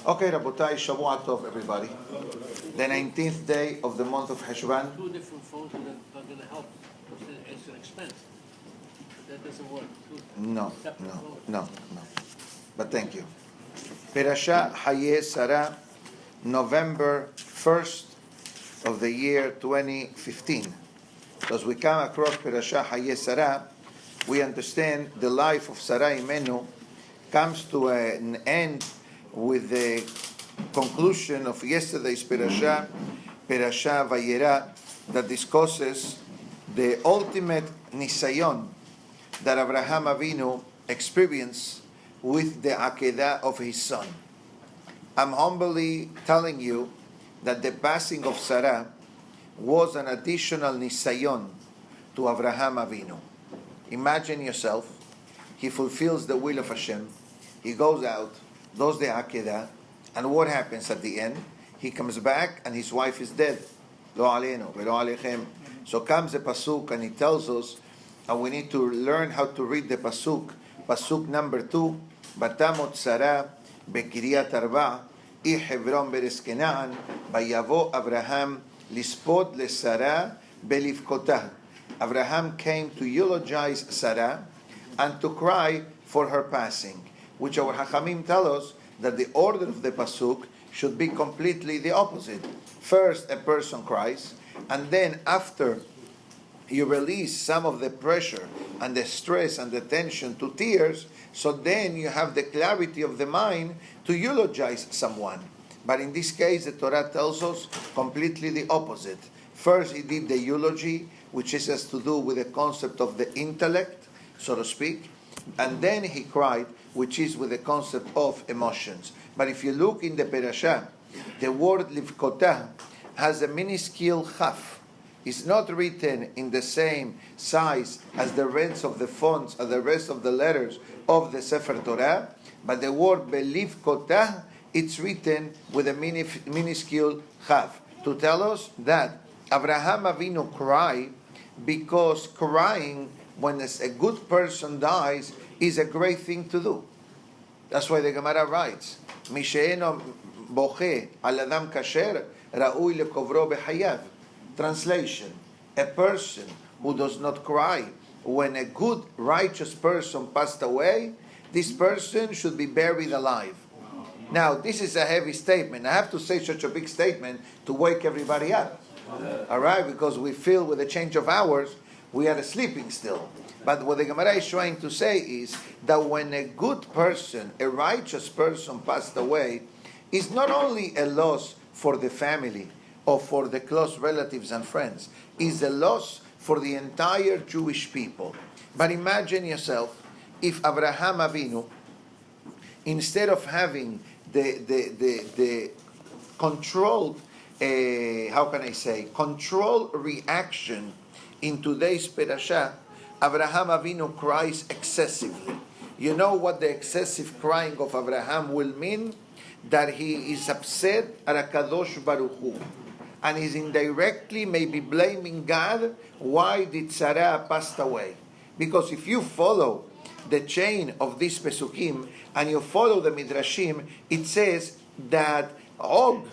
Okay, Rabotai, Shavua Tov, everybody. The 19th day of the month of Heshvan. Two different phones that are going to help. It's an expense. But that doesn't work. No. But thank you. Parashat Chaye Sarah, November 1st of the year 2015. So as we come across Parashat Chaye Sarah, we understand the life of Sarah Imenu comes to an end with the conclusion of yesterday's Parashat Vayera, that discusses the ultimate nisayon that Abraham Avinu experienced with the Akedah of his son. I'm humbly telling you that the passing of Sarah was an additional nisayon to Abraham Avinu. Imagine yourself, he fulfills the will of Hashem, he goes out, does the Akedah, and what happens at the end? He comes back and his wife is dead. Lo aleinu, velo alechem. So comes the pasuk and he tells us, and we need to learn how to read the pasuk. Pasuk number 2, Batamot Sarah Bekiriat Arba, I Hebron Beres Kenaan, Vayavo Abraham Lispod Le Sarah Belivkotah. Abraham came to eulogize Sarah and to cry for her passing, which our Hachamim tell us that the order of the pasuk should be completely the opposite. First, a person cries, and then after you release some of the pressure and the stress and the tension to tears, so then you have the clarity of the mind to eulogize someone. But in this case, the Torah tells us completely the opposite. First, he did the eulogy, which has to do with the concept of the intellect, so to speak, and then he cried, which is with the concept of emotions. But if you look in the parasha, the word livkotah has a minuscule chaf. It's not written in the same size as the rest of the fonts or the rest of the letters of the Sefer Torah, but the word belivkotah, it's written with a minuscule chaf, to tell us that Abraham Avinu cried because crying when a good person dies is a great thing to do. That's why the Gemara writes, Misheeno boche al adam kasher ra'ui lekovro behayav. Translation: a person who does not cry when a good, righteous person passed away, this person should be buried alive. Now, this is a heavy statement. I have to say such a big statement to wake everybody up. All right? Because we feel with the change of hours, we are sleeping still. But what the Gemara is trying to say is that when a good person, a righteous person passed away, is not only a loss for the family or for the close relatives and friends, is a loss for the entire Jewish people. But imagine yourself, if Abraham Avinu, instead of having the controlled, controlled reaction in today's parasha, Abraham Avinu cries excessively. You know what the excessive crying of Abraham will mean? That he is upset at HaKadosh Baruch Hu. And is indirectly maybe blaming God, why did Sarah pass away? Because if you follow the chain of these Pesukim, and you follow the Midrashim, it says that Og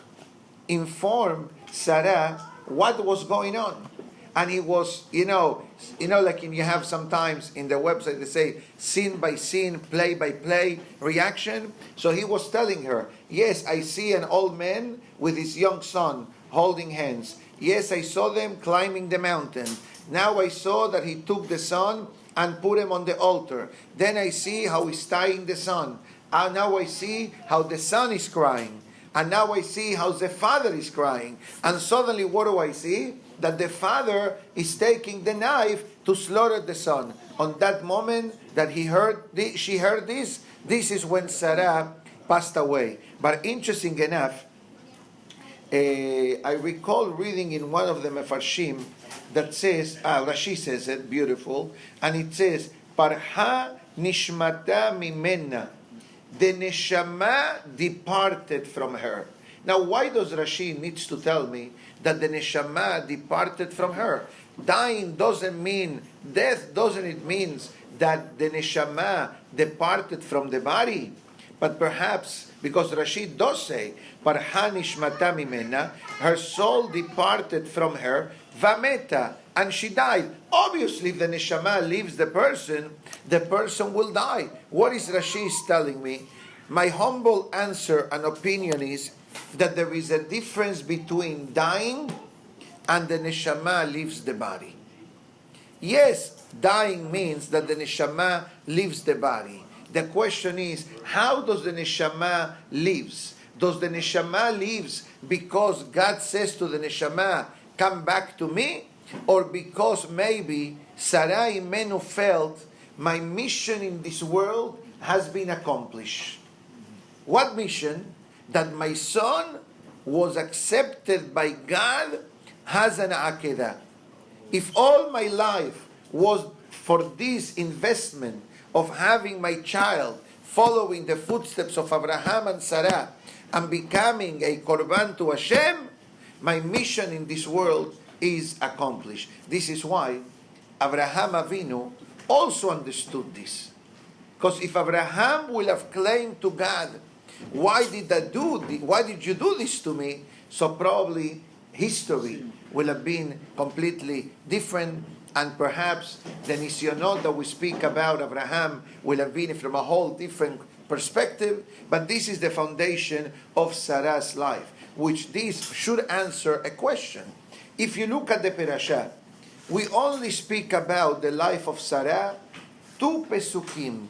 informed Sarah what was going on. And he was, like you have sometimes in the website, they say, scene by scene, play by play reaction. So he was telling her, yes, I see an old man with his young son holding hands. Yes, I saw them climbing the mountain. Now I saw that he took the son and put him on the altar. Then I see how he's tying the son. And now I see how the son is crying. And now I see how the father is crying. And suddenly what do I see? That the father is taking the knife to slaughter the son. On that moment that she heard this is when Sarah passed away. But interesting enough, I recall reading in one of the Mefarshim that says, Rashi says it, beautiful, and it says, Parha nishmata mimena. The neshama departed from her. Now, why does Rashi needs to tell me that the neshama departed from her? Dying doesn't mean death, doesn't it mean that the neshama departed from the body? But perhaps, because Rashi does say, Parha nishmata mimena, her soul departed from her, vameta, and she died. Obviously, if the neshama leaves the person will die. What is Rashi telling me? My humble answer and opinion is that there is a difference between dying and the neshama leaves the body. Yes, dying means that the neshama leaves the body. The question is, how does the neshama lives? Does the neshama lives because God says to the neshama, come back to me? Or because maybe Sarah Imenu felt, my mission in this world has been accomplished. What mission? That my son was accepted by God as an akedah. If all my life was for this investment of having my child following the footsteps of Abraham and Sarah and becoming a korban to Hashem, my mission in this world is accomplished. This is why Abraham Avinu also understood this. Because if Abraham will have claimed to God, why did you do this to me? So probably history will have been completely different, and perhaps the nisyonot that we speak about Abraham will have been from a whole different perspective. But this is the foundation of Sarah's life, which this should answer a question. If you look at the Parashat, we only speak about the life of Sarah, 2 pesukim.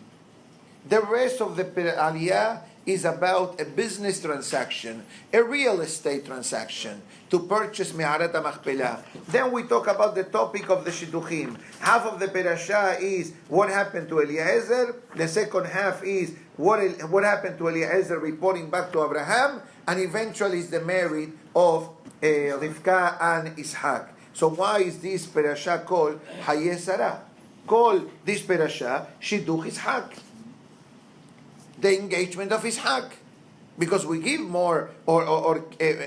The rest of the Aliyah is about a business transaction, a real estate transaction, to purchase Me'arat HaMachpelah. Then we talk about the topic of the Shidduchim. Half of the Parashah is what happened to Eliezer. The second half is what happened to Eliezer reporting back to Abraham. And eventually is the marriage of Rivka and Ishaq. So why is this Parashah called Chaye Sarah? Call this Parashah Shidduch Ishaq, the engagement of Ishaq, because we give more or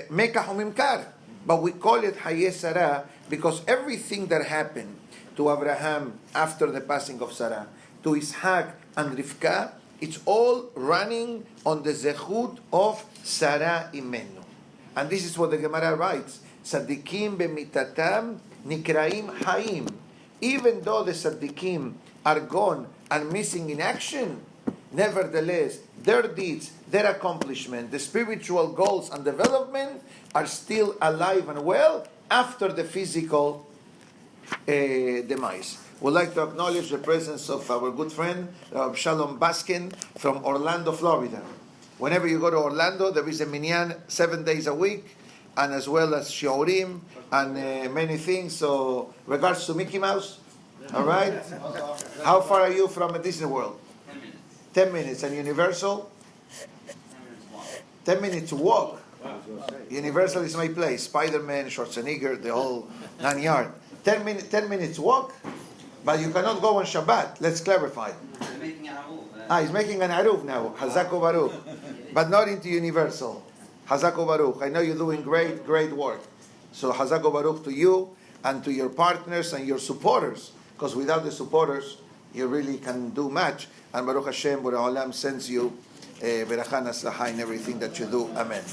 Mekah Humimkar, but we call it Chaye Sarah because everything that happened to Abraham after the passing of Sarah, to Ishaq and Rivka, it's all running on the zechut of Sarah Imenu. And this is what the Gemara writes, Tzadikim b'mitatam nikraim haim. Even though the Tzadikim are gone and missing in action, nevertheless, their deeds, their accomplishment, the spiritual goals and development are still alive and well after the physical demise. We'd like to acknowledge the presence of our good friend, Shalom Baskin from Orlando, Florida. Whenever you go to Orlando, there is a minyan 7 days a week, and as well as shiurim and many things. So, regards to Mickey Mouse. All right? How far are you from Disney World? 10 minutes. And Universal? 10 minutes walk. Universal is my place. Spider-Man, Schwarzenegger, the whole 9 yard. 10 minutes walk, but you cannot go on Shabbat. Let's clarify. He's making an aruf now. Hazako Baruch. But not into Universal. Hazako Baruch. I know you're doing great work. So Hazako Baruch to you and to your partners and your supporters. Because without the supporters, you really can do much. And Baruch Hashem, Borei Olam sends you beracha naslacha in everything that you do. Amen.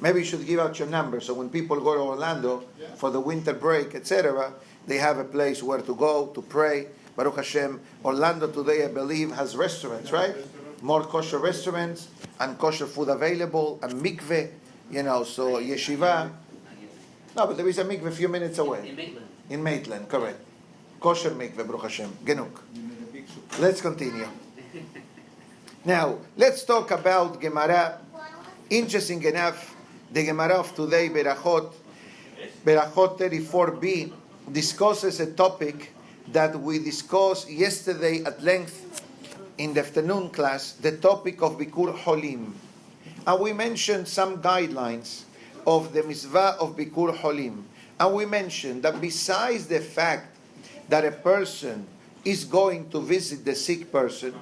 Maybe you should give out your number so when people go to Orlando for the winter break, etc., they have a place where to go to pray. Baruch Hashem, Orlando today, I believe, has restaurants, right? More kosher restaurants and kosher food available and mikveh, so yeshiva. No, but there is a mikveh a few minutes away. In Maitland. In Maitland, correct. Kosher mikveh, Baruch Hashem. Genuk. Let's continue. Now, let's talk about Gemara. Interesting enough, the Gemara of today, Berachot 34b, discusses a topic that we discussed yesterday at length in the afternoon class, the topic of Bikur Holim. And we mentioned some guidelines of the mitzvah of Bikur Holim. And we mentioned that besides the fact that a person is going to visit the sick person,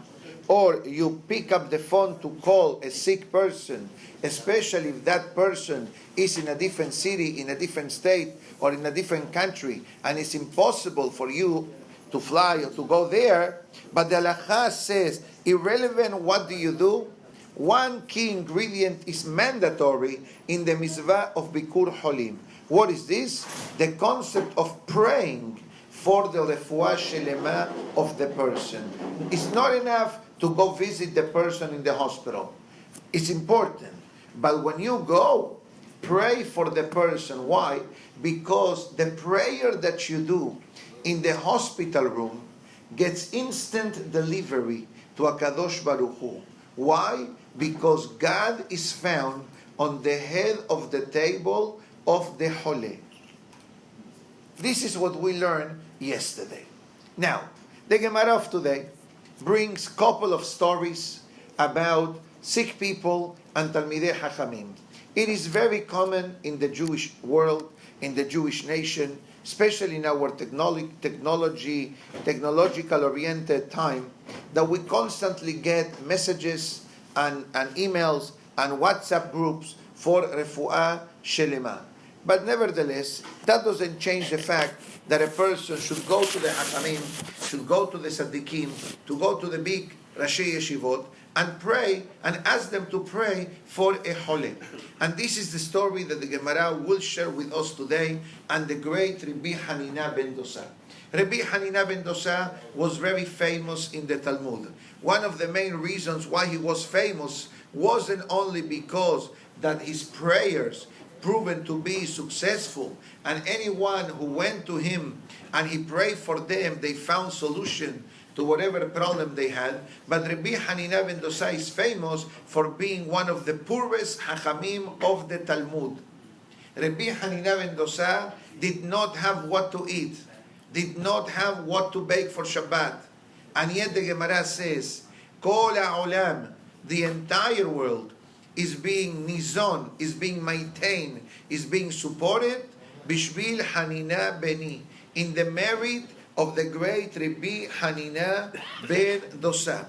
or you pick up the phone to call a sick person, especially if that person is in a different city, in a different state, or in a different country, and it's impossible for you to fly or to go there. But the halacha says, irrelevant what do you do, one key ingredient is mandatory in the mitzvah of Bikur Holim. What is this? The concept of praying for the refuah shelema of the person. It's not enough to go visit the person in the hospital. It's important. But when you go, pray for the person. Why? Because the prayer that you do in the hospital room gets instant delivery to HaKadosh Baruch Hu. Why? Because God is found on the head of the table of the Hole. This is what we learned yesterday. Now, the Gemara of today brings a couple of stories about sick people and Talmidei Chachamim. It is very common in the Jewish world, in the Jewish nation, especially in our technological-oriented time, that we constantly get messages and emails and WhatsApp groups for refuah shelema. But nevertheless, that doesn't change the fact that a person should go to the Hakamim, should go to the Tzaddikim, to go to the big Rashi Yeshivot, and pray, and ask them to pray for a Hole. And this is the story that the Gemara will share with us today, and the great Rabbi Hanina ben Dosa. Rabbi Hanina ben Dosa was very famous in the Talmud. One of the main reasons why he was famous wasn't only because that his prayers proven to be successful, and anyone who went to him and he prayed for them, they found solution to whatever problem they had. But Rabbi Hanina ben Dosa is famous for being one of the poorest hachamim of the Talmud. Rabbi Hanina ben Dosa did not have what to eat, did not have what to bake for Shabbat, and yet the Gemara says, Kol ha'olam, the entire world, is being nizon, is being maintained, is being supported, bishvil Hanina beni, in the merit of the great Rabbi Hanina ben Dosa.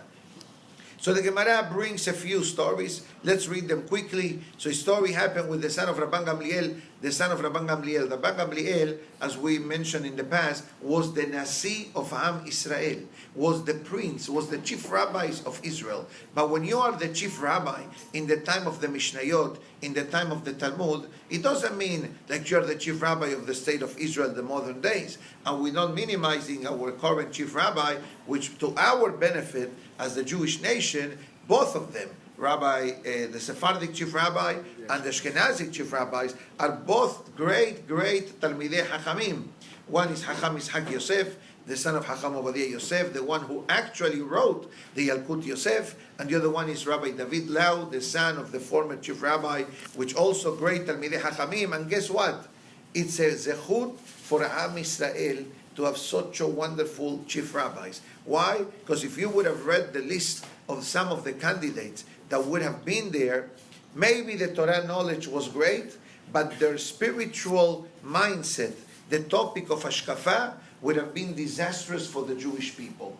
So the Gemara brings a few stories. Let's read them quickly. So a story happened with the son of Rabban Gamliel, the son of Rabban Gamliel. Rabban Gamliel, as we mentioned in the past, was the Nasi of Am Israel, was the prince, was the chief rabbis of Israel. But when you are the chief rabbi in the time of the Mishnayot, in the time of the Talmud, it doesn't mean that you're the chief rabbi of the state of Israel in the modern days. And we're not minimizing our current chief rabbi, which to our benefit as the Jewish nation, both of them, the Sephardic chief rabbi and the Ashkenazic chief rabbis, are both great Talmidei Chachamim. One is Chacham Yitzhak Yosef, the son of Chacham Obadiah Yosef, the one who actually wrote the Yalkut Yosef, and the other one is Rabbi David Lau, the son of the former chief rabbi, which also great Talmidei Chachamim. And guess what? It's a zechut for Am Israel to have such a wonderful chief rabbis. Why? Because if you would have read the list of some of the candidates that would have been there, maybe the Torah knowledge was great, but their spiritual mindset, the topic of Hashkafa, would have been disastrous for the Jewish people.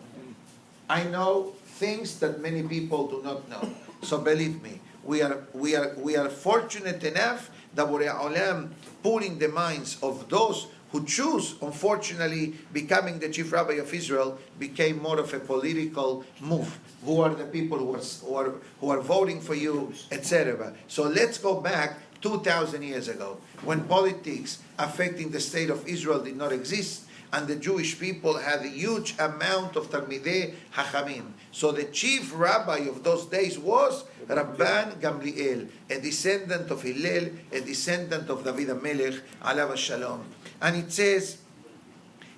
I know things that many people do not know. So believe me, we are fortunate enough that Borei Olam put in the minds of those who choose, unfortunately, becoming the chief rabbi of Israel, became more of a political move. Who are the people who are voting for you, etc. So let's go back 2,000 years ago, when politics affecting the state of Israel did not exist, and the Jewish people had a huge amount of Talmidei Hachamim. So the chief rabbi of those days was Rabban Gamliel, a descendant of Hillel, a descendant of David HaMelech, alav shalom. And it says,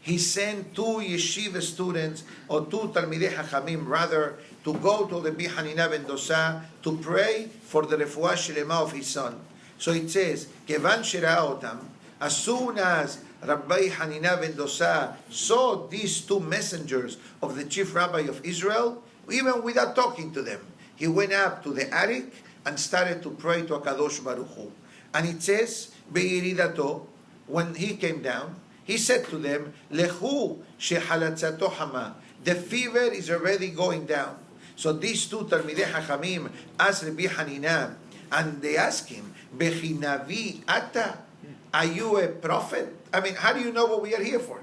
he sent two yeshiva students, or two Talmidei Hachamim rather, to go to the Rabbi Hanina ben Dosa to pray for the refuah shelema of his son. So it says, Kevan shera'a otam, as soon as Rabbi Hanina ben Dosa saw these two messengers of the chief rabbi of Israel, even without talking to them, he went up to the attic and started to pray to HaKadosh Baruch Hu. And it says, Be'iridato, when he came down, he said to them, Lechu shehalatzato hama, the fever is already going down. So these two Talmidei Hachamim asked Rabbi Hanina, and they asked him, Bechinavi ata, are you a prophet? I mean, how do you know what we are here for?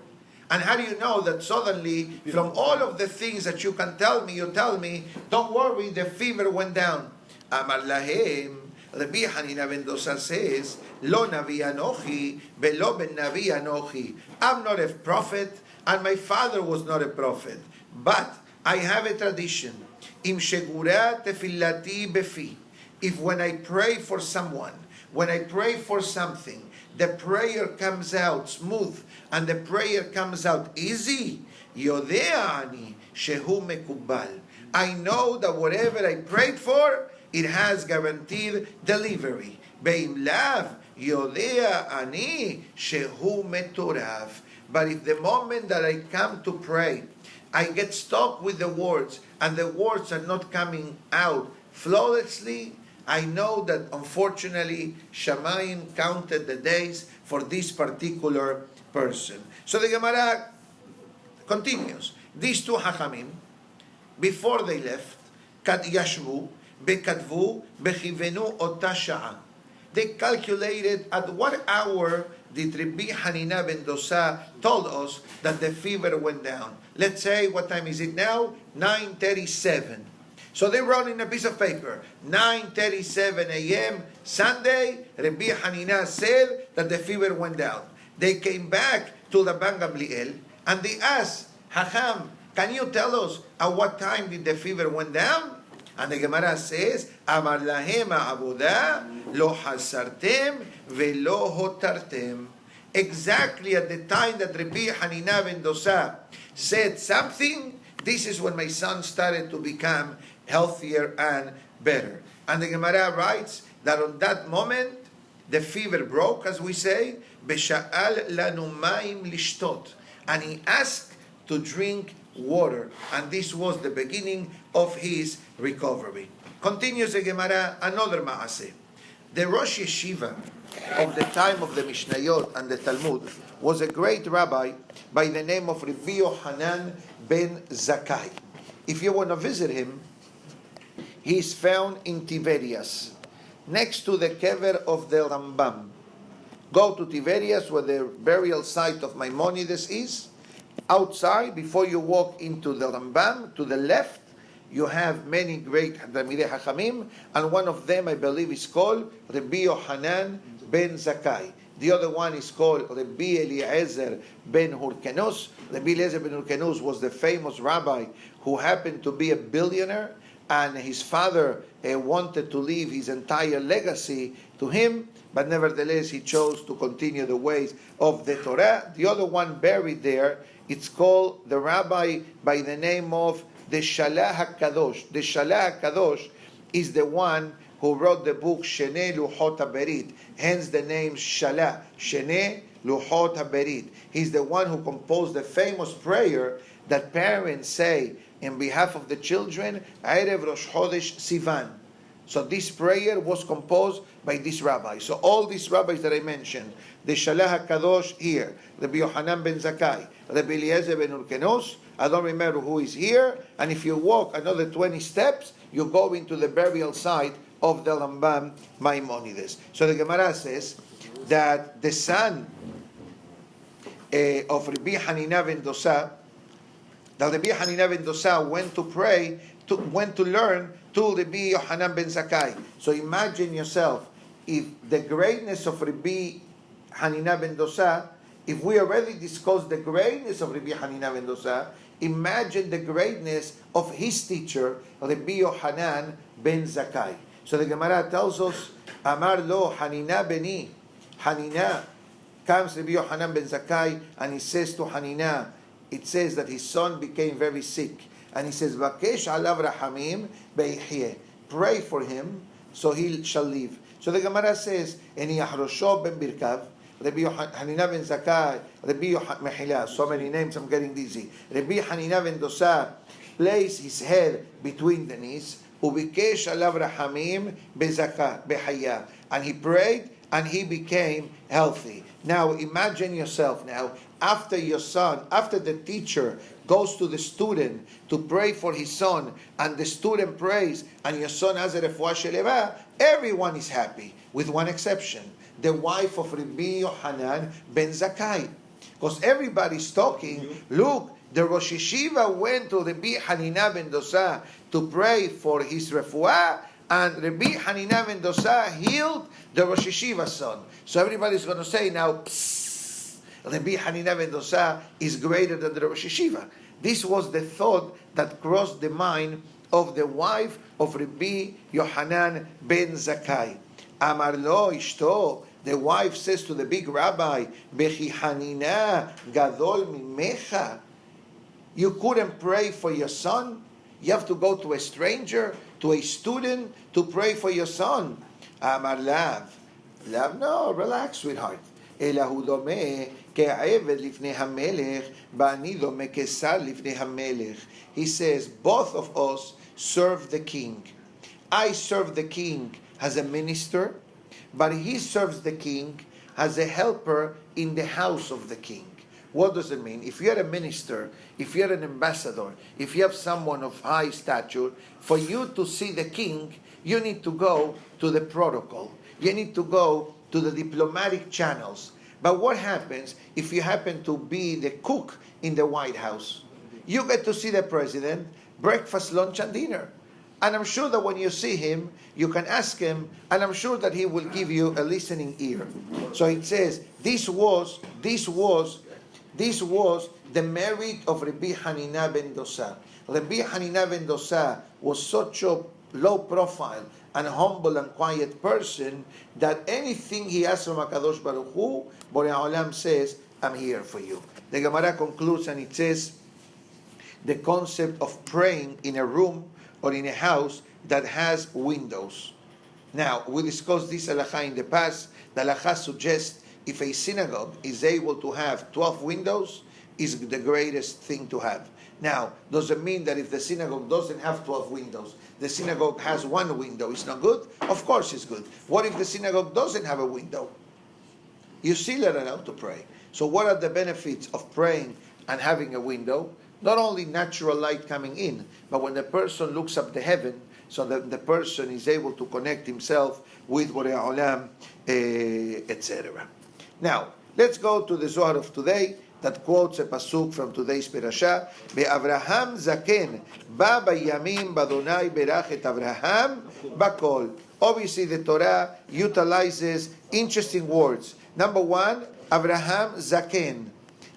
And how do you know that suddenly, from all of the things that you can tell me, you tell me, don't worry, the fever went down. Amar lahem, Rabbi Hanina ben Dosa says, Lo Navi Anochi, Velo ben Navi Anochi. I'm not a prophet, and my father was not a prophet. But I have a tradition. Im shegura tefillati befi. If when I pray for someone, when I pray for something, the prayer comes out smooth and the prayer comes out easy, Yodea ani shehu mekubal. I know that whatever I prayed for, it has guaranteed delivery. Beim lav Yodea ani shehu metorav. But if the moment that I come to pray, I get stuck with the words and the words are not coming out flawlessly, I know that unfortunately Shamayim counted the days for this particular person. So the Gemara continues. These two Hachamim, before they left, Kad Yashvu, Bekadvu, Bechivenu Ota Sha'a. They calculated at what hour did Rabbi Hanina ben Dosa told us that the fever went down. Let's say, what time is it now? 9:37. So they wrote in a piece of paper, 9:37 a.m. Sunday, Rabbi Hanina said that the fever went down. They came back to the Ben Gamliel and they asked, Hacham, can you tell us at what time did the fever went down? And the Gemara says, Amar lahem ha'avodah lo hasartem velo hotartem. Exactly at the time that Rabbi Hanina ben Dosa said something, this is when my son started to become healthier and better. And the Gemara writes that on that moment, the fever broke, as we say, Besha'al lanu mayim lishtot. And he asked to drink water. And this was the beginning of his recovery. Continues the Gemara, another ma'aseh. The Rosh Yeshiva of the time of the Mishnayot and the Talmud was a great rabbi by the name of Rabbi Yohanan ben Zakkai. If you want to visit him, he is found in Tiberias, next to the kever of the Rambam. Go to Tiberias, where the burial site of Maimonides is. Outside, before you walk into the Rambam, to the left, you have many great Talmidei Hachamim, and one of them, I believe, is called Rabbi Yohanan ben Zakkai. The other one is called Rabbi Eliezer ben Hurkenus. Rabbi Eliezer ben Hurkenus was the famous rabbi who happened to be a billionaire, and his father wanted to leave his entire legacy to him, but nevertheless he chose to continue the ways of the Torah. The other one buried there, it's called the rabbi by the name of the Shalah HaKadosh. The Shalah HaKadosh is the one who wrote the book Shnei Luchot HaBerit, hence the name Shalah, Shnei Luchot HaBerit. He's the one who composed the famous prayer that parents say in behalf of the children, Erev Rosh Chodesh Sivan. So this prayer was composed by this rabbi. So all these rabbis that I mentioned, the Shalah HaKadosh here, Rabbi Yohanan ben Zakkai, Rabbi Eliezer ben Hurkenus, I don't remember who is here, and if you walk another 20 steps, you go into the burial site of the Rambam Maimonides. So the Gemara says that the son of Rabbi Hanina ben Dosa, that Rabbi Hanina ben Dosa went to pray, went to learn to Rabbi Yohanan ben Zakkai. So imagine yourself, if the greatness of Rabbi Hanina ben Dosa, if we already discussed the greatness of Rabbi Hanina ben Dosa, imagine the greatness of his teacher, Rabbi Yohanan ben Zakkai. So the Gemara tells us, Amar lo Hanina beni. Hanina, comes Rabbi Yohanan ben Zakkai, and he says to Hanina, it says that his son became very sick. And he says, Vakesh alav rahamim be'ihye. Pray for him, so he shall live. So the Gemara says, En yahrosho ben birkav, Rabbi Hanina ben Zakkai, Rabbi Mehila, so many names, I'm getting dizzy. Rabbi Hanina ben Dosa placed his head between the knees, Ubikesh alav rahamim be'zaka be'haya. And he prayed, and he became healthy. Now imagine yourself now, after your son, after the teacher goes to the student to pray for his son, and the student prays, and your son has a refuah sheleva, everyone is happy, with one exception, the wife of Rabbi Yohanan ben Zakkai. Because everybody's talking, look, the Rosh Yeshiva went to Rabbi Hanina ben Dosa to pray for his refuah, and Rabbi Hanina ben Dosa healed the Rosh Yeshiva's son. So everybody's going to say now, psst, Rabbi Hanina ben Dosa is greater than the Rosh Yeshiva. This was the thought that crossed the mind of the wife of Rabbi Yohanan ben Zakkai. Amar lo ishto, the wife says to the big rabbi, Bechi Hanina gadol mimecha. You couldn't pray for your son? You have to go to a stranger, to a student, to pray for your son. Amar lav. Lav, no, relax, sweetheart. Elahu dome ke'eved lifnei hamelech, ba'ani dome ke'sar lifnei hamelech. He says, both of us serve the king. I serve the king as a minister, but he serves the king as a helper in the house of the king. What does it mean? If you're a minister, if you're an ambassador, if you have someone of high stature, for you to see the king, you need to go to the protocol. You need to go to the diplomatic channels. But what happens if you happen to be the cook in the White House? You get to see the president, breakfast, lunch, and dinner. And I'm sure that when you see him, you can ask him, and I'm sure that he will give you a listening ear. So it says, this was the merit of Rabbi Hanina ben Dosa. Rabbi Hanina ben Dosa was such a low profile and humble and quiet person that anything he asked from HaKadosh Baruch Hu, Borei Olam says, I'm here for you. The Gemara concludes and it says, the concept of praying in a room or in a house that has windows. Now, we discussed this halakha in the past. The halakha suggests if a synagogue is able to have 12 windows, is the greatest thing to have. Now, does it mean that if the synagogue doesn't have 12 windows, the synagogue has one window, it's not good? Of course it's good. What if the synagogue doesn't have a window? You still are allowed to pray. So what are the benefits of praying and having a window? Not only natural light coming in, but when the person looks up the heaven, so that the person is able to connect himself with Borei Olam, etc. Now, let's go to the Zohar of today that quotes a pasuk from today's parasha. Be'Avraham zaken ba bayamim b'Adonai berach et Avraham bakol. Obviously, the Torah utilizes interesting words. Number one, Avraham zaken.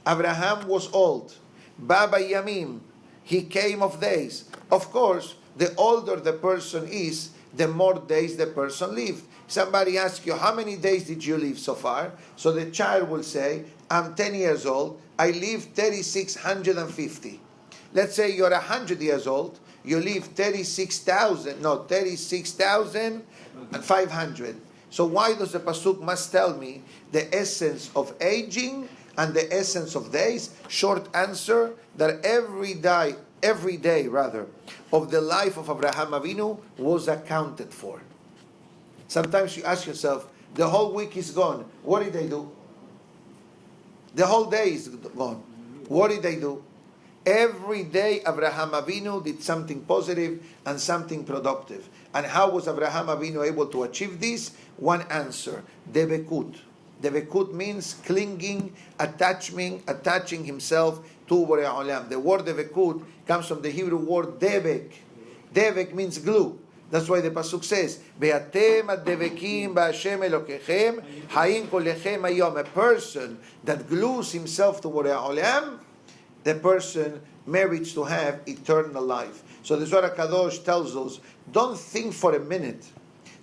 Avraham was old. Ba bayamim. He came of days. Of course, the older the person is, the more days the person lived. Somebody asks you, how many days did you live so far? So the child will say, I'm 10 years old, I live 3,650. Let's say you're 100 years old, you live 36,500. So why does the pasuk must tell me the essence of aging and the essence of days? Short answer, that every day of the life of Abraham Avinu was accounted for. Sometimes you ask yourself, the whole week is gone. What did they do? The whole day is gone. What did they do? Every day Abraham Avinu did something positive and something productive. And how was Abraham Avinu able to achieve this? One answer, devekut. Devekut means clinging, attaching himself to Borei Olam. The word devekut comes from the Hebrew word devek. Devek means glue. That's why the pasuk says, "Ve'atem ad-devekim ba'Hashem Elokechem, hayim kol lechem hayom." A person that glues himself to Borei Olam, the person merits to have eternal life. So the Zohar Kadosh tells us, don't think for a minute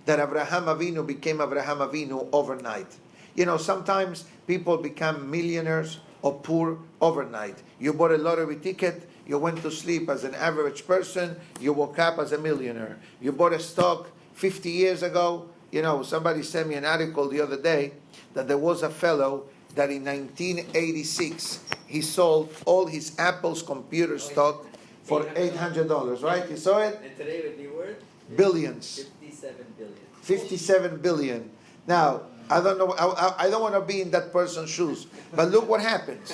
that Abraham Avinu became Abraham Avinu overnight. You know, sometimes people become millionaires or poor overnight. You bought a lottery ticket, you went to sleep as an average person, you woke up as a millionaire. You bought a stock 50 years ago. You know, somebody sent me an article the other day that there was a fellow that in 1986, he sold all his Apple's computer stock for $800, right? You saw it? And today would be worth? Billions. 57 billion. 57 billion. Now, I don't know, I don't want to be in that person's shoes, but look what happens.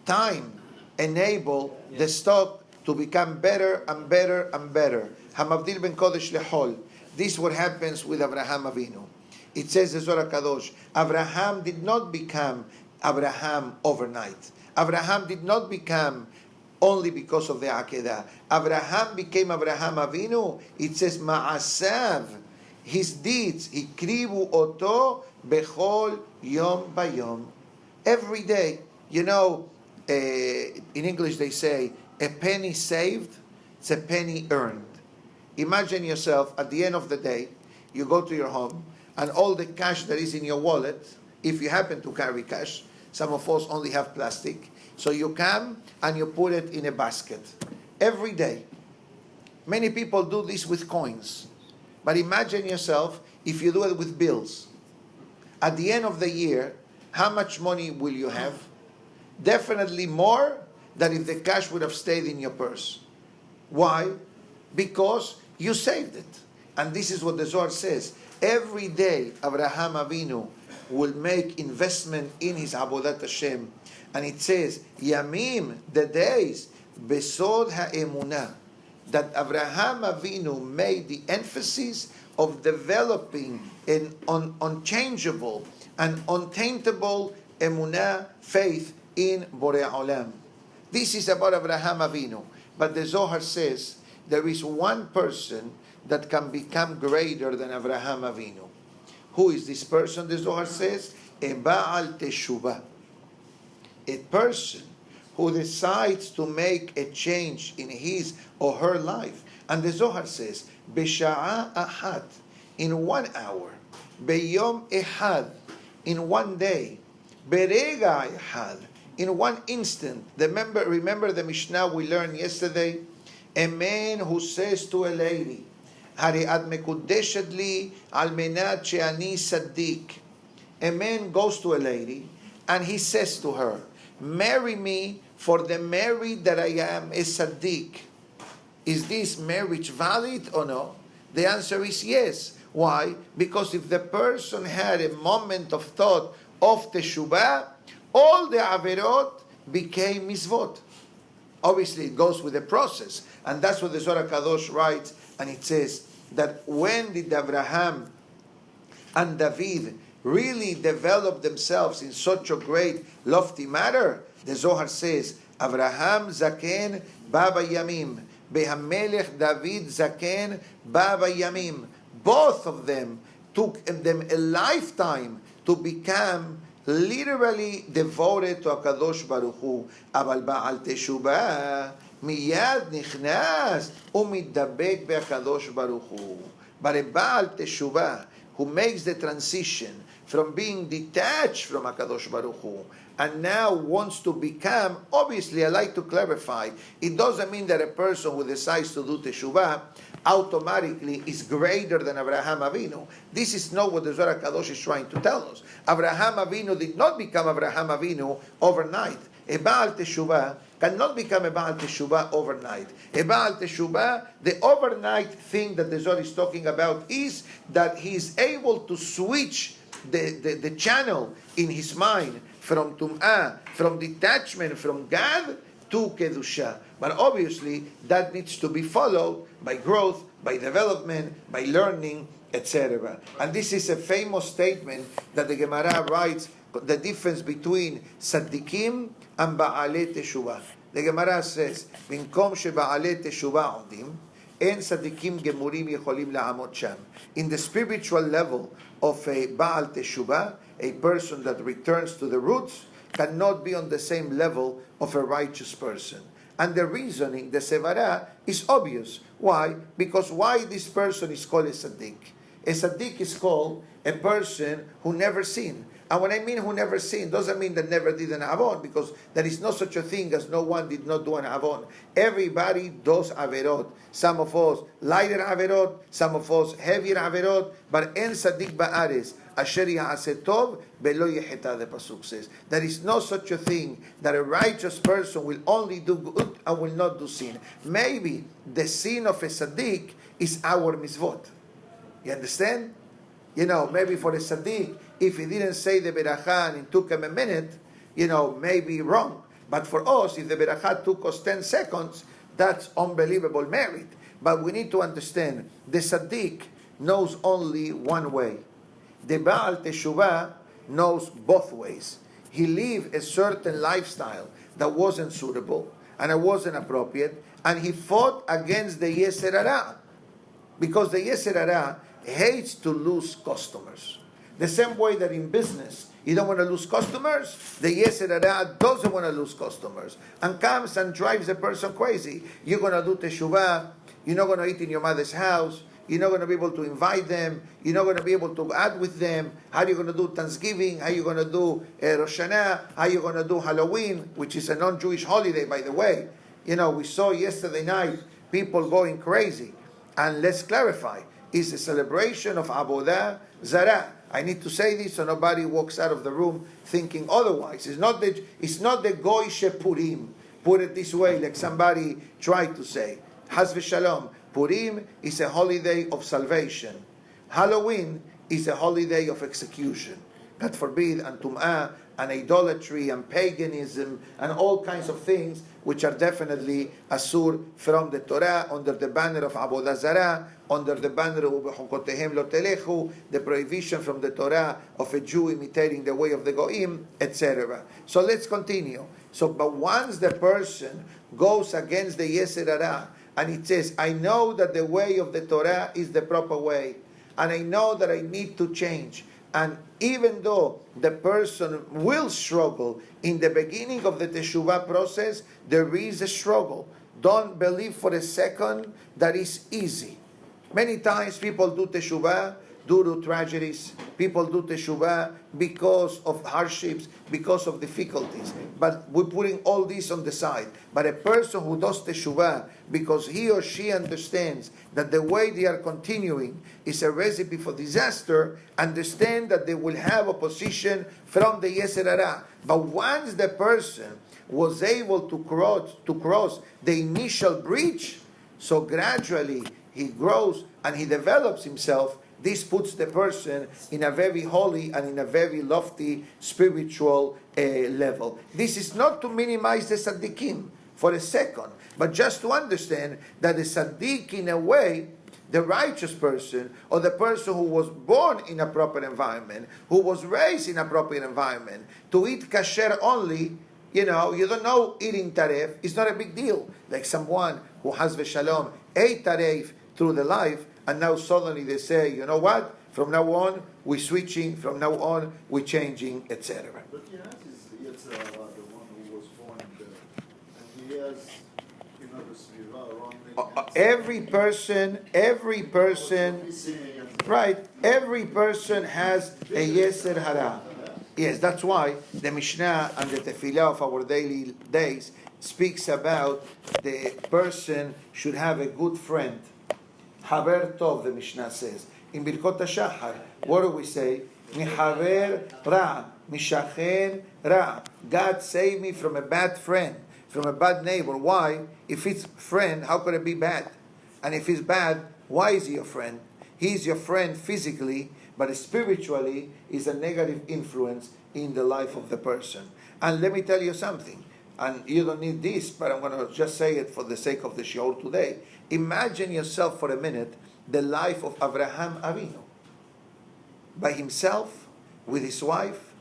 Time enable the stock to become better and better and better. Hamavdil ben Kodesh lehol. This is what happens with Abraham Avinu. It says the Zohar Kadosh, Abraham did not become Abraham overnight. Abraham did not become only because of the Akedah. Abraham became Abraham Avinu. It says, Ma'asav, his deeds, Ikrivu oto bechol yom bayom. Every day, in English they say, a penny saved, it's a penny earned. Imagine yourself, at the end of the day, you go to your home, and all the cash that is in your wallet, if you happen to carry cash, some of us only have plastic, so you come and you put it in a basket. Every day. Many people do this with coins. But imagine yourself if you do it with bills. At the end of the year, how much money will you have? Definitely more than if the cash would have stayed in your purse. Why? Because you saved it. And this is what the Zohar says. Every day, Abraham Avinu will make investment in his Avodat Hashem. And it says, Yamim, the days, Besod ha'emunah, that Abraham Avinu made the emphasis of developing an unchangeable and untaintable emunah, faith in Borei Olam. This is about Abraham Avinu. But the Zohar says there is one person that can become greater than Abraham Avinu. Who is this person? The Zohar says, a Baal Teshuvah. A person who decides to make a change in his or her life. And the Zohar says, Besha'a Ahad, in 1 hour. Beyom Ehad, in 1 day. Berega Ehad, in 1 instant. Remember the Mishnah we learned yesterday? A man who says to a lady, Hari ad mekudeshet li al menat she'ani saddik. A man goes to a lady and he says to her, marry me for the merit that I am a saddik. Is this marriage valid or no? The answer is yes. Why? Because if the person had a moment of thought of teshuvah, all the averot became misvot. Obviously, it goes with the process. And that's what the Zohar Kadosh writes. And it says that when did Abraham and David really develop themselves in such a great, lofty matter? The Zohar says, Abraham Zaken Baba Yamim, Behamelech David Zaken Baba Yamim. Both of them took them a lifetime to become literally devoted to HaKadosh Baruch Hu. אבל בעל תשובה מיד נכנס ומתדבק בהקדוש ברוך הוא. But a Baal Teshuvah who makes the transition from being detached from HaKadosh Baruch Hu and now wants to become, obviously I like to clarify, it doesn't mean that a person who decides to do Teshuvah automatically is greater than Abraham Avinu. This is not what the Zohar Kadosh is trying to tell us. Abraham Avinu did not become Abraham Avinu overnight. A Baal Teshuvah cannot become a Baal Teshuvah overnight. A Baal Teshuvah, the overnight thing that the Zohar is talking about is that he is able to switch the channel in his mind from Tum'ah, from detachment from God to Kedusha. But obviously, that needs to be followed by growth, by development, by learning, etc. And this is a famous statement that the Gemara writes, the difference between Tzaddikim and Ba'alei Teshuvah. The Gemara says, במקום שבעלי תשובה עומדים, אין צדיקים גמורים יכולים לעמוד שם. In the spiritual level of a Baal Teshuvah, a person that returns to the roots, cannot be on the same level of a righteous person. And the reasoning, the Sevara, is obvious. Why? Because why this person is called a Tzaddik? A Tzaddik is called a person who never sinned. And when I mean who never sinned, doesn't mean that never did an Avon, because there is no such a thing as no one did not do an Avon. Everybody does Averot. Some of us lighter Averot, some of us heavier Averot, but en Tzaddik Ba'ares, Asher Ya'aseh Tov, Belo Yeheta, the Pasuk says. There is no such a thing that a righteous person will only do good and will not do sin. Maybe the sin of a Tzaddik is our mitzvot. You understand? Maybe for a Tzaddik, if he didn't say the Berachah and it took him a minute, maybe wrong. But for us, if the Berachah took us 10 seconds, that's unbelievable merit. But we need to understand, the Tzaddik knows only one way. The Baal Teshuvah knows both ways. he lived a certain lifestyle that wasn't suitable and it wasn't appropriate, and he fought against the Yetzer Hara, because the Yetzer Hara hates to lose customers. The same way that in business, you don't want to lose customers, the Yetzer Hara doesn't want to lose customers and comes and drives a person crazy. You're going to do teshuvah, you're not going to eat in your mother's house, you're not going to be able to invite them, you're not going to be able to add with them. How are you going to do Thanksgiving? How are you going to do Rosh Hashanah? How are you going to do Halloween, which is a non-Jewish holiday, by the way? We saw yesterday night people going crazy. And let's clarify, it's a celebration of Avodah Zarah. I need to say this so nobody walks out of the room thinking otherwise. It's not the Goy Purim. Put it this way, like somebody tried to say. Haz v'shalom. Purim is a holiday of salvation. Halloween is a holiday of execution. God forbid, and tum'ah, and idolatry, and paganism, and all kinds of things which are definitely asur from the Torah, under the banner of Avodah Zarah, under the banner of Ubechukotehem lo telechu, the prohibition from the Torah of a Jew imitating the way of the Goim, etc. So let's continue. But once the person goes against the Yetzer Hara, and it says, I know that the way of the Torah is the proper way, and I know that I need to change. And even though the person will struggle in the beginning of the teshuvah process, there is a struggle. Don't believe for a second that it's easy. Many times people do teshuvah due to tragedies. People do teshuvah because of hardships, because of difficulties. But we're putting all this on the side. But a person who does teshuvah because he or she understands that the way they are continuing is a recipe for disaster, understand that they will have opposition from the Yetzer Hara. But once the person was able to cross the initial breach, so gradually he grows and he develops himself. This puts the person in a very holy and in a very lofty spiritual level. This is not to minimize the tzaddikim for a second, but just to understand that the tzaddik, in a way, the righteous person, or the person who was born in a proper environment, who was raised in a proper environment, to eat kasher only, you don't know eating taref, it's not a big deal. Like someone who has v'shalom ate taref through the life, and now suddenly they say, you know what? From now on, we're switching. From now on, we're changing, etc. But he has his Yetzer Hara, the one who was born there, and he has, the Sviva around him. Every person has a Yetzer Hara. Yes, that's why the Mishnah and the Tefillah of our daily days speaks about the person should have a good friend. Haber Tov, the Mishnah says. In Birkot HaShachar, what do we say? Mihaver Ra, Mishachen Ra. God save me from a bad friend, from a bad neighbor. Why? If it's friend, how could it be bad? And if it's bad, why is he your friend? He is your friend physically, but spiritually is a negative influence in the life of the person. And let me tell you something, and you don't need this, but I'm going to just say it for the sake of the shiur today. Imagine yourself for a minute the life of Abraham Avinu. By himself, with his wife,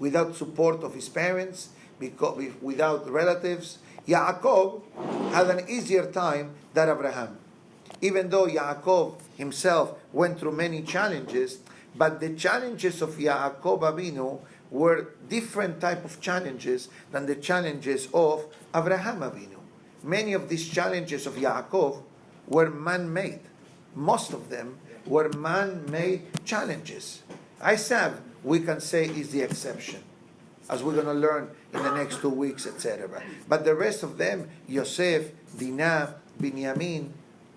without support of his parents, without relatives. Yaakov had an easier time than Abraham. Even though Yaakov himself went through many challenges, but the challenges of Yaakov Avinu were different type of challenges than the challenges of Abraham Avinu. Many of these challenges of Yaakov were man-made. Most of them were man-made challenges. Esav, we can say, is the exception, as we're going to learn in the next 2 weeks, etc. But the rest of them, Yosef, Dinah, Binyamin,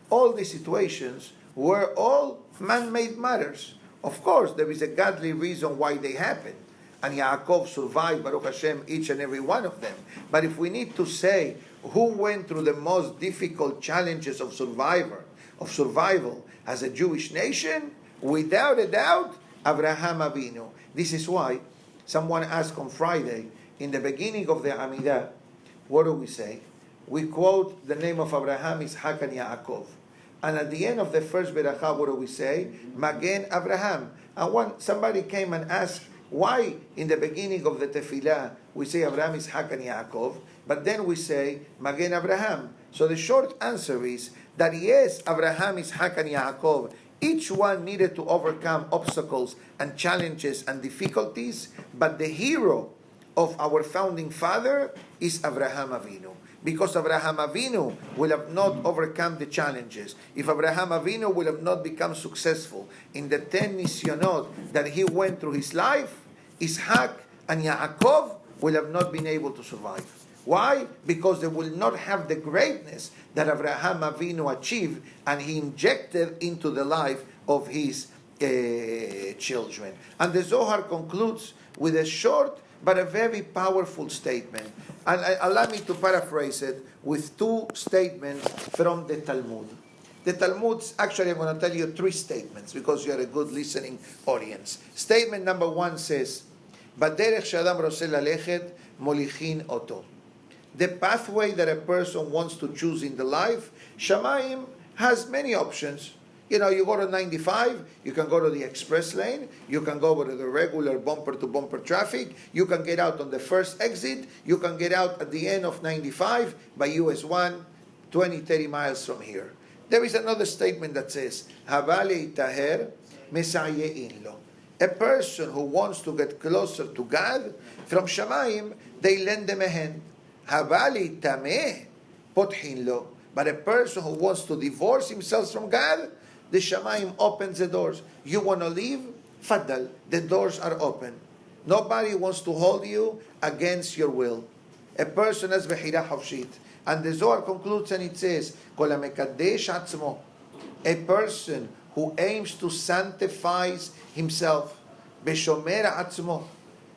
all these situations were all man-made matters. Of course, there is a godly reason why they happened. And Yaakov survived, Baruch Hashem, each and every one of them. But if we need to say who went through the most difficult challenges of survival as a Jewish nation, without a doubt, Abraham Avinu. This is why someone asked on Friday, in the beginning of the Amidah, what do we say? We quote the name of Abraham, Yitzhak, and Yaakov. And at the end of the first Beracha, what do we say? Magen Abraham. And when somebody came and asked, Why in the beginning of the tefillah we say Abraham, Ishak, and Yaakov, but then we say Magen Abraham? So the short answer is that yes, Abraham, Ishak, and Yaakov, each one needed to overcome obstacles and challenges and difficulties, but the hero of our founding father is Abraham Avinu. Because Abraham Avinu will have not overcome the challenges, if Abraham Avinu will have not become successful in the 10 nisyonot that he went through his life, Ishak and Yaakov will have not been able to survive. Why? Because they will not have the greatness that Abraham Avinu achieved and he injected into the life of his children. And the Zohar concludes with a short but a very powerful statement. And allow me to paraphrase it with two statements from the Talmud. The Talmud, actually I'm going to tell you three statements because you're a good listening audience. Statement number one says, "Baderech she'adam roseh lalechet molichin oto." The pathway that a person wants to choose in the life, Shamayim has many options. You know, you go to 95, you can go to the express lane, you can go over to the regular bumper-to-bumper traffic, you can get out on the first exit, you can get out at the end of 95 by US 1, 20, 30 miles from here. There is another statement that says, "Havale taher mesayein lo." A person who wants to get closer to God, from Shamayim, they lend them a hand. "Havale tameh pothin lo." But a person who wants to divorce himself from God, the Shamayim opens the doors. You want to leave? Faddal. The doors are open. Nobody wants to hold you against your will. A person has Bechira Hafshit. And the Zohar concludes and it says, "Kol hamekadesh atzmo." A person who aims to sanctify himself, Beshomer atzmo,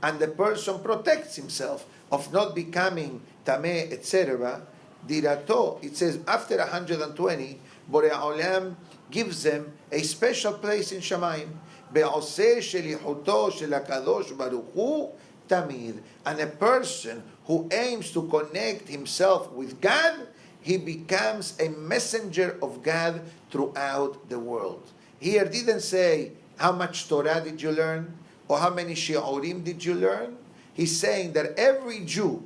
and the person protects himself of not becoming tameh, etc. Dirato, it says after 120, Borei Olam gives them a special place in Shamayim. Be'oseh shelichuto shel HaKadosh Baruch Hu tamid. And a person who aims to connect himself with God, he becomes a messenger of God throughout the world. Here didn't say how much Torah did you learn or how many shiurim did you learn. He's saying that every Jew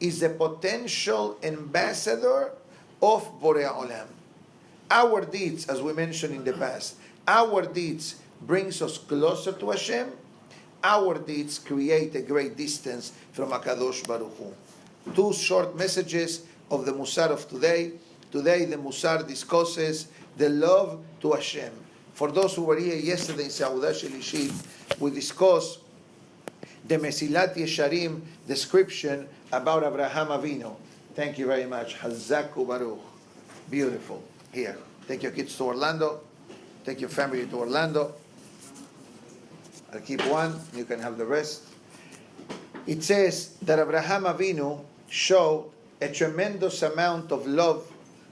is a potential ambassador of Borei Olam. Our deeds, as we mentioned in the past, our deeds brings us closer to Hashem. Our deeds create a great distance from HaKadosh Baruch Hu. Two short messages of the Musar of today. Today the Musar discusses the love to Hashem. For those who were here yesterday in Seudah Shelishit, we discussed the Mesilat Yesharim description about Abraham Avinu. Thank you very much. Hazaku Baruch. Beautiful. Here. Take your kids to Orlando. Take your family to Orlando. I'll keep one. You can have the rest. It says that Abraham Avinu showed a tremendous amount of love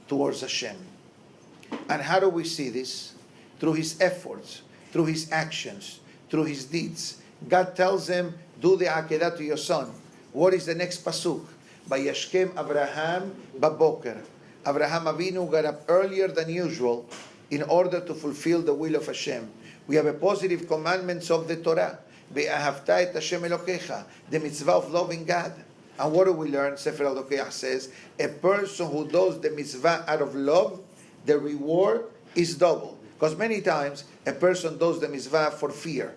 towards Hashem. And how do we see this? Through his efforts, through his actions, through his deeds. God tells him, do the Akedah to your son. What is the next pasuk? Vayashkem Abraham baboker. Abraham Avinu got up earlier than usual in order to fulfill the will of Hashem. We have a positive commandments of the Torah. Ve'ahavta et Hashem Elokecha, the mitzvah of loving God. And what do we learn? Sefer Elokeach says, a person who does the mitzvah out of love, the reward is double. Because many times, a person does the mitzvah for fear.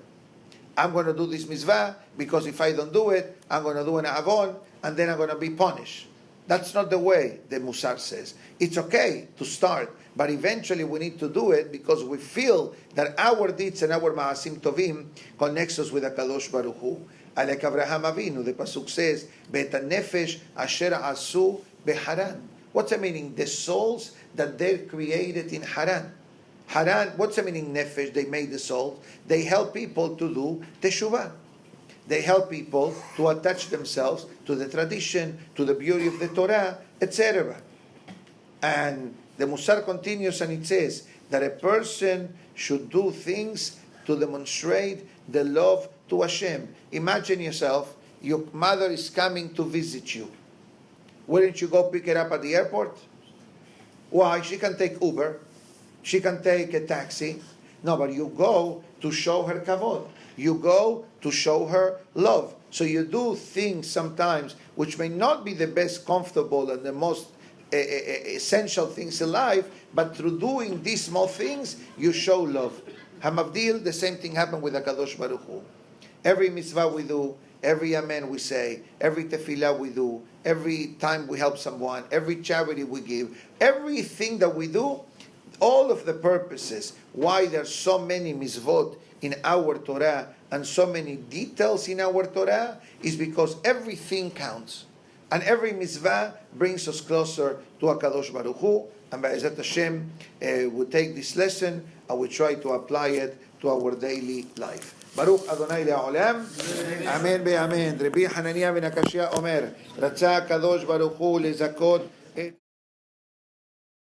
I'm going to do this mitzvah because if I don't do it, I'm going to do an avon and then I'm going to be punished. That's not the way the Musar says. It's okay to start, but eventually we need to do it because we feel that our deeds and our ma'asim tovim connects us with HaKadosh Baruch Hu. Like Abraham Avinu, the pasuk says, "Bet nefesh asher asu beharan." What's the meaning? The souls that they're created in Haran. Haran, what's the meaning nefesh? They made the souls. They help people to do teshuvah. They help people to attach themselves to the tradition, to the beauty of the Torah, etc. And the Musar continues and it says that a person should do things to demonstrate the love to Hashem. Imagine yourself, your mother is coming to visit you. Wouldn't you go pick her up at the airport? Why? She can take Uber. She can take a taxi. No, but you go to show her kavod. You go to show her love. So you do things sometimes which may not be the best comfortable and the most essential things in life, but through doing these small things, you show love. Hamavdil, the same thing happened with HaKadosh Baruch Hu. Every mitzvah we do, every amen we say, every tefillah we do, every time we help someone, every charity we give, everything that we do, all of the purposes why there's so many mitzvot in our Torah and so many details in our Torah is because everything counts. And every mitzvah brings us closer to HaKadosh Baruch Hu. And Be'ezat Hashem, we take this lesson and we try to apply it to our daily life. ברוך אדוני לעולם, אמן ואמן. רבי חנניה בן הקשיא אומר, רצה הקדוש ברוך הוא לזכות את